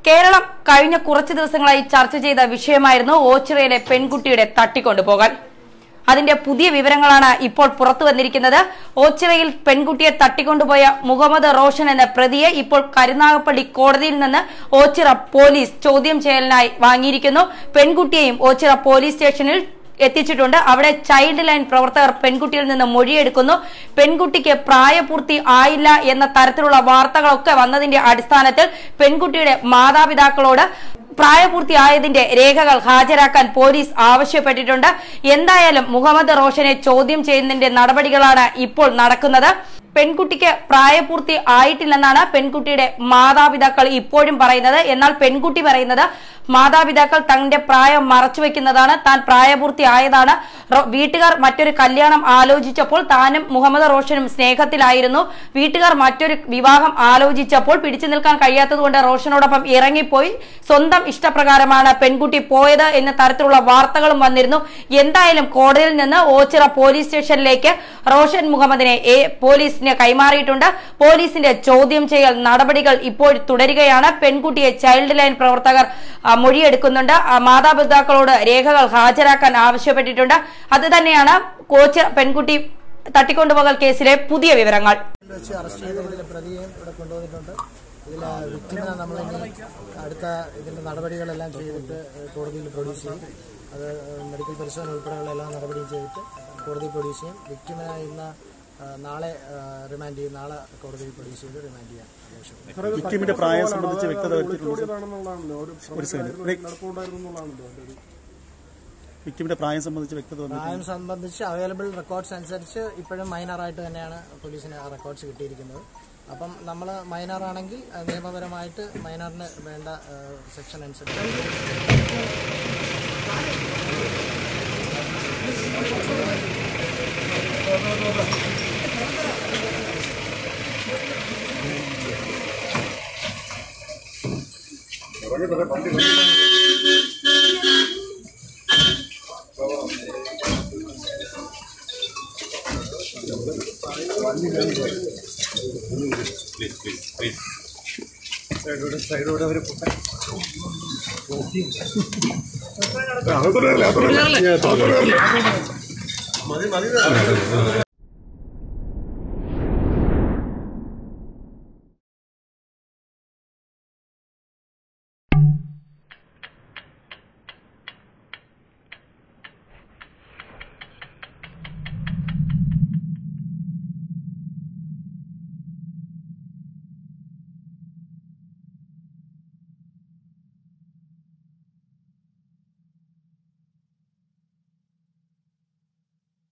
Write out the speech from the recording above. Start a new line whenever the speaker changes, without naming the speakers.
കേരളം കഴിഞ്ഞ കുറച്ചു ദിവസങ്ങളായി ചർച്ച ചെയ്ത വിഷയമായിരുന്നു ഓച്ചിറയിലെ പെൺകുട്ടിയുടെ തട്ടിക്കൊണ്ടുപോകൽ. അതിന്റെ പുതിയ വിവരങ്ങളാണ് ഇപ്പോൾ പുറത്തു വന്നിരിക്കുന്നത്. ഓച്ചിറയിൽ പെൺകുട്ടിയെ തട്ടിക്കൊണ്ടുപോയ മുഹമ്മദ് റോഷൻ എന്ന പ്രതിയെ ഇപ്പോൾ കരുനാഗപ്പള്ളി കോടതിയിൽ നിന്ന് ഓച്ചിറ പോലീസ് ചോദ്യം ചെയ്യലിനായി വാങ്ങിയിരിക്കുന്നു. പെൺകുട്ടിയെയും ഓച്ചിറ പോലീസ് സ്റ്റേഷനിൽ എത്തിച്ചിട്ടുണ്ട്. അവിടെ ചൈൽഡ് ലൈൻ പ്രവർത്തകർ പെൺകുട്ടിയിൽ നിന്ന് മൊഴിയെടുക്കുന്നു. പെൺകുട്ടിക്ക് പ്രായപൂർത്തി ആയില്ല എന്ന തരത്തിലുള്ള വാർത്തകളൊക്കെ വന്നതിന്റെ അടിസ്ഥാനത്തിൽ പെൺകുട്ടിയുടെ മാതാപിതാക്കളോട് പ്രായപൂർത്തിയായതിന്റെ രേഖകൾ ഹാജരാക്കാൻ പോലീസ് ആവശ്യപ്പെട്ടിട്ടുണ്ട്. എന്തായാലും മുഹമ്മദ് റോഷനെ ചോദ്യം ചെയ്യുന്നതിന്റെ നടപടികളാണ് ഇപ്പോൾ നടക്കുന്നത്. പെൺകുട്ടിക്ക് പ്രായപൂർത്തി ആയിട്ടില്ലെന്നാണ് പെൺകുട്ടിയുടെ മാതാപിതാക്കൾ ഇപ്പോഴും പറയുന്നത്. എന്നാൽ പെൺകുട്ടി പറയുന്നത് മാതാപിതാക്കൾ തന്റെ പ്രായം മറച്ചുവെക്കുന്നതാണ്, താൻ പ്രായപൂർത്തി ആയതാണ്. വീട്ടുകാർ മറ്റൊരു കല്യാണം ആലോചിച്ചപ്പോൾ താനും മുഹമ്മദ് റോഷനും സ്നേഹത്തിലായിരുന്നു. വീട്ടുകാർ മറ്റൊരു വിവാഹം ആലോചിച്ചപ്പോൾ പിടിച്ചു നിൽക്കാൻ കഴിയാത്തതുകൊണ്ട് റോഷനോടൊപ്പം ഇറങ്ങിപ്പോയി. സ്വന്തം ഇഷ്ടപ്രകാരമാണ് പെൺകുട്ടി പോയത് എന്ന തരത്തിലുള്ള വാർത്തകളും വന്നിരുന്നു. എന്തായാലും കോടതിയിൽ നിന്ന് ഓച്ചിറ പോലീസ് സ്റ്റേഷനിലേക്ക് റോഷൻ മുഹമ്മദിനെ പോലീസിന് കൈമാറിയിട്ടുണ്ട്. പോലീസിന്റെ ചോദ്യം ചെയ്യൽ നടപടികൾ ഇപ്പോൾ തുടരുകയാണ്. പെൺകുട്ടിയെ ചൈൽഡ് ലൈൻ പ്രവർത്തകർ മൊഴിയെടുക്കുന്നുണ്ട്. മാതാപിതാക്കളോട് രേഖകൾ ഹാജരാക്കാൻ ആവശ്യപ്പെട്ടിട്ടുണ്ട്. അത് തന്നെയാണ് പെൺകുട്ടി തട്ടിക്കൊണ്ടുപോകൽ കേസിലെ പുതിയ വിവരങ്ങൾ.
അറസ്റ്റ് ചെയ്ത പ്രതിയെയും ഇവിടെ കൊണ്ടുവന്നിട്ടുണ്ട്. ഇതിൽ വിക്ടിമിനെ നമ്മൾ അടുത്ത ഇതിന്റെ നടപടികളെല്ലാം ചെയ്തിട്ട് കോടതിയിൽ പ്രൊഡ്യൂസ് ചെയ്യും. അത് മെഡിക്കൽ പരിശോധന ഉൾപ്പെടെയുള്ള എല്ലാ നടപടിയും ചെയ്തിട്ട് കോടതി പ്രൊഡ്യൂസ് ചെയ്യും. വിക്ടിമിനെ ഇന്ന് നാളെ റിമാൻഡ് ചെയ്യും. നാളെ കോടതിയിൽ പ്രൊഡ്യൂസ് ചെയ്ത് റിമാൻഡ് ചെയ്യാൻ
വിക്ടിമിന്റെ പ്രായം സംബന്ധിച്ച് വ്യക്തത വിക്ടിമിന്റെ പ്രായം സംബന്ധിച്ച്
അവൈലബിൾ റെക്കോർഡ്സ് അനുസരിച്ച് ഇപ്പോഴും മൈനറായിട്ട് തന്നെയാണ് പോലീസിന് റെക്കോർഡ്സ് കിട്ടിയിരിക്കുന്നത്. അപ്പം നമ്മൾ മൈനറാണെങ്കിൽ നിയമപരമായിട്ട് മൈനറിന് വേണ്ട സെക്ഷൻ അനുസരിച്ച്
സൈഡോടെ